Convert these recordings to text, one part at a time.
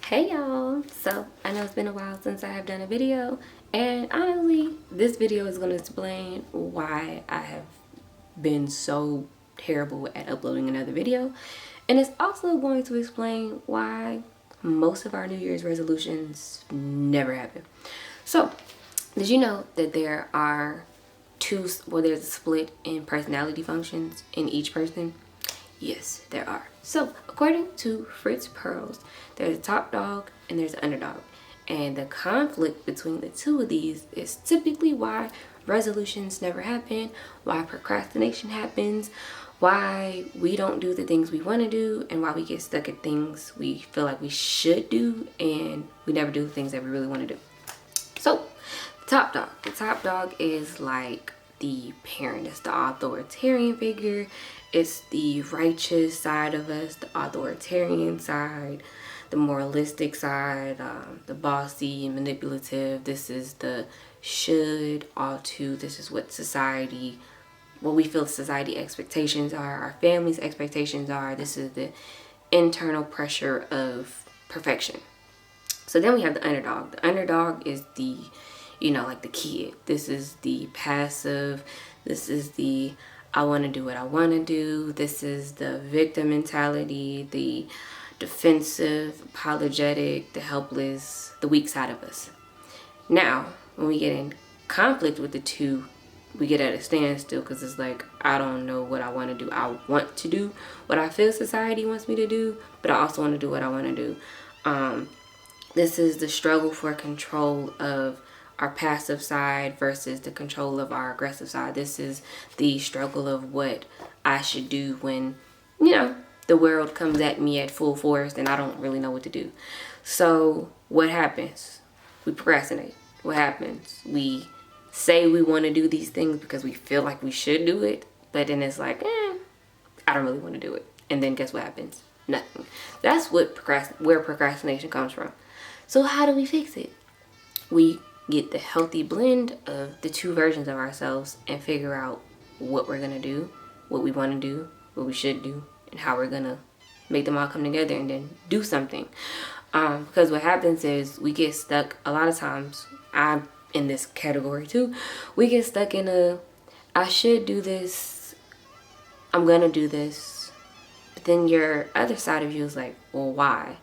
Hey y'all, so I know it's been a while since I have done a video, and honestly this video is going to explain why I have been so terrible at uploading another video, and it's also going to explain why most of our New Year's resolutions never happen. So did you know that there are there's a split in personality functions in each person? Yes, there are. So, according to Fritz Perls, there's a top dog and there's an underdog. And the conflict between the two of these is typically why resolutions never happen, why procrastination happens, why we don't do the things we want to do, and why we get stuck at things we feel like we should do and we never do the things that we really want to do. So, top dog. The top dog is like the parent. It's the authoritarian figure. It's the righteous side of us, the authoritarian side, the moralistic side, the bossy, manipulative. This is the should, ought to. This is what we feel society expectations are, our family's expectations are. This is the internal pressure of perfection. So then we have the underdog. The underdog is the, like the kid. This is the passive. This is the I want to do what I want to do. This is the victim mentality, the defensive, apologetic, the helpless, the weak side of us. Now, when we get in conflict with the two, we get at a standstill because it's like, I don't know what I want to do. I want to do what I feel society wants me to do, but I also want to do what I want to do. This is the struggle for control of our passive side versus the control of our aggressive side. This is the struggle of what I should do when, the world comes at me at full force and I don't really know what to do. So what happens? We procrastinate. What happens? We say we want to do these things because we feel like we should do it, but then it's like, I don't really want to do it. And then guess what happens? Nothing. That's where procrastination comes from. So how do we fix it? We get the healthy blend of the two versions of ourselves and figure out what we're gonna do, what we want to do, what we should do, and how we're gonna make them all come together and then do something. Because what happens is we get stuck a lot of times. I'm in this category too. We get stuck in I should do this, I'm gonna do this, but then your other side of you is like, well, why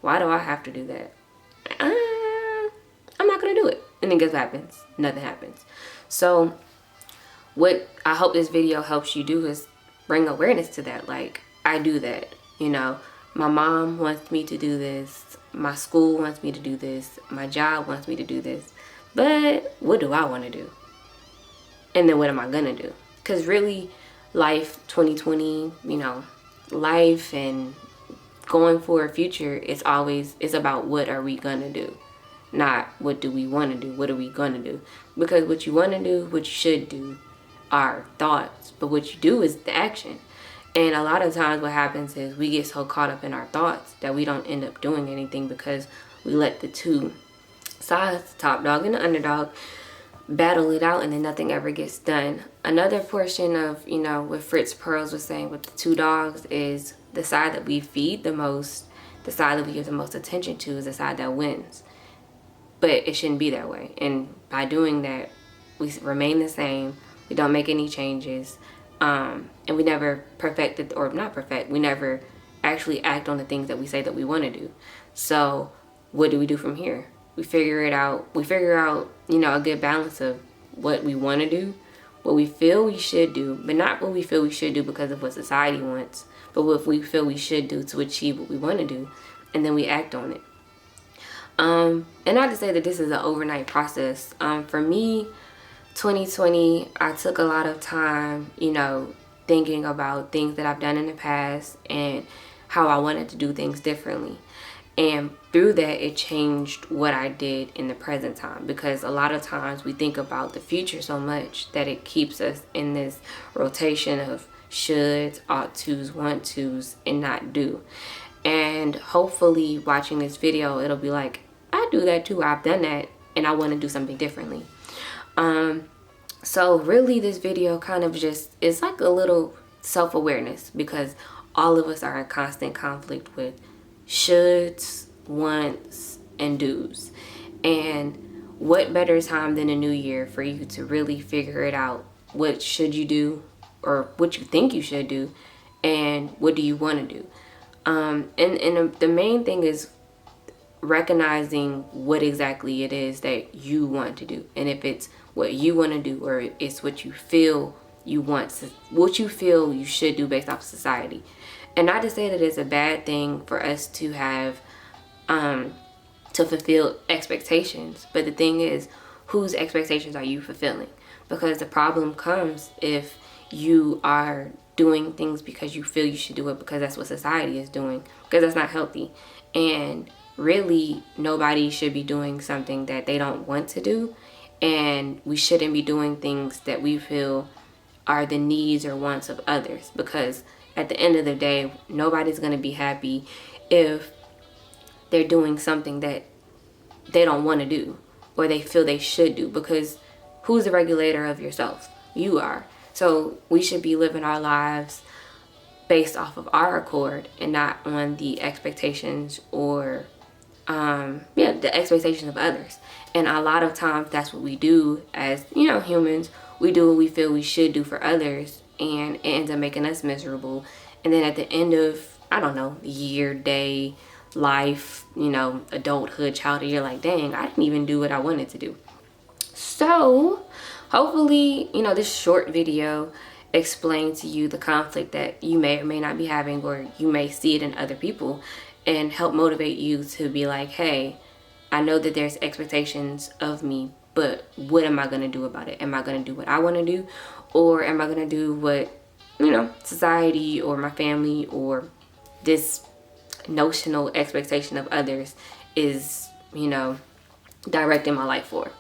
do I have to do that? I'm not gonna do it. And then guess what happens? Nothing happens. So what I hope this video helps you do is bring awareness to that. Like, I do that. My mom wants me to do this. My school wants me to do this. My job wants me to do this. But what do I want to do? And then what am I gonna do? Because really, life 2020, life and going for a future, it's about what are we gonna do? Not what do we want to do, what are we going to do? Because what you want to do, what you should do are thoughts, but what you do is the action. And a lot of times what happens is we get so caught up in our thoughts that we don't end up doing anything because we let the two sides, the top dog and the underdog, battle it out and then nothing ever gets done. Another portion of, what Fritz Perls was saying with the two dogs is the side that we feed the most, the side that we give the most attention to is the side that wins. But it shouldn't be that way. And by doing that, we remain the same. We don't make any changes. And we never we never actually act on the things that we say that we want to do. So what do we do from here? We figure it out. We figure out, a good balance of what we want to do, what we feel we should do, but not what we feel we should do because of what society wants, but what we feel we should do to achieve what we want to do. And then we act on it. And not to say that this is an overnight process. For me, 2020, I took a lot of time, thinking about things that I've done in the past and how I wanted to do things differently. And through that, it changed what I did in the present time. Because a lot of times we think about the future so much that it keeps us in this rotation of shoulds, ought tos, want tos, and not do. And hopefully watching this video, it'll be like, I do that too. I've done that and I want to do something differently. So really this video kind of it's like a little self-awareness because all of us are in constant conflict with shoulds, wants, and do's. And what better time than a new year for you to really figure it out? What should you do, or what you think you should do, and what do you want to do? And the main thing is recognizing what exactly it is that you want to do, and if it's what you want to do, or it's what you feel you want to, what you feel you should do based off society. And not to say that it's a bad thing for us to have to fulfill expectations, but the thing is, whose expectations are you fulfilling? Because the problem comes if you are doing things because you feel you should do it because that's what society is doing, because that's not healthy. And really, nobody should be doing something that they don't want to do, and we shouldn't be doing things that we feel are the needs or wants of others, because at the end of the day, nobody's going to be happy if they're doing something that they don't want to do or they feel they should do, because who's the regulator of yourself? You are. So we should be living our lives based off of our accord and not on the expectations or the expectations of others. And a lot of times that's what we do as, humans. We do what we feel we should do for others, and it ends up making us miserable. And then at the end of, year, day, life, adulthood, childhood, you're like, dang, I didn't even do what I wanted to do. So hopefully, this short video explained to you the conflict that you may or may not be having, or you may see it in other people, and help motivate you to be like, hey, I know that there's expectations of me, but what am I going to do about it? Am I going to do what I want to do? Or am I going to do what, society or my family or this notional expectation of others is, directing my life for?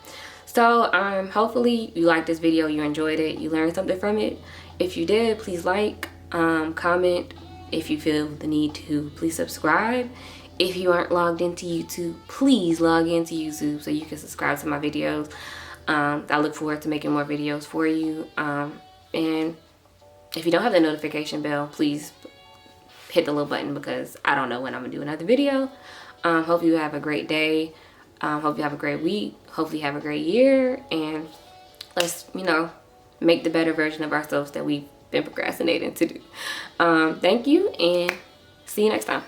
So hopefully you liked this video, you enjoyed it, you learned something from it. If you did, please like, comment. If you feel the need to, please subscribe. If you aren't logged into YouTube, please log into YouTube so you can subscribe to my videos. I look forward to making more videos for you. And if you don't have the notification bell, please hit the little button, because I don't know when I'm gonna do another video. Hope you have a great day. Hope you have a great week. Hopefully you have a great year, and let's, make the better version of ourselves that we've been procrastinating to do. Thank you, and see you next time.